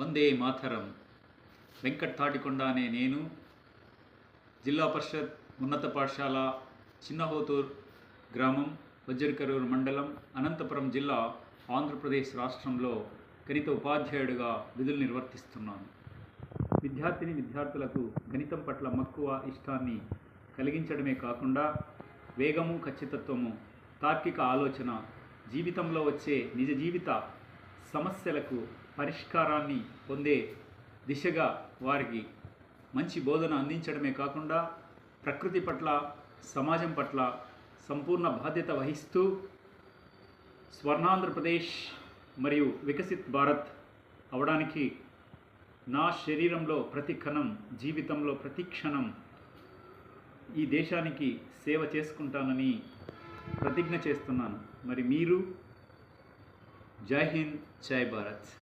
వందే మాతరం. వెంకట్ తాటికొండ అనే నేను జిల్లా పరిషత్ ఉన్నత పాఠశాల చిన్నహోతూర్ గ్రామం, వజ్రకరూరు మండలం, అనంతపురం జిల్లా, ఆంధ్రప్రదేశ్ రాష్ట్రంలో గణిత ఉపాధ్యాయుడిగా విధులు నిర్వర్తిస్తున్నాను. విద్యార్థులకు గణితం పట్ల మక్కువ, ఇష్టాన్ని కలిగించడమే కాకుండా వేగము, ఖచ్చితత్వము, తార్కిక ఆలోచన, జీవితంలో వచ్చే నిజ జీవిత సమస్యలకు పరిష్కారాన్ని పొందే దిశగా వారికి మంచి బోధన అందించడమే కాకుండా ప్రకృతి పట్ల, సమాజం పట్ల సంపూర్ణ బాధ్యత వహిస్తూ స్వర్ణాంధ్రప్రదేశ్ మరియు వికసిత్ భారత్ అవడానికి నా శరీరంలో ప్రతి కణం, జీవితంలో ప్రతి క్షణం ఈ దేశానికి సేవ చేసుకుంటానని ప్రతిజ్ఞ చేస్తున్నాను. మరి మీరు? జై హింద్, జై భారత్.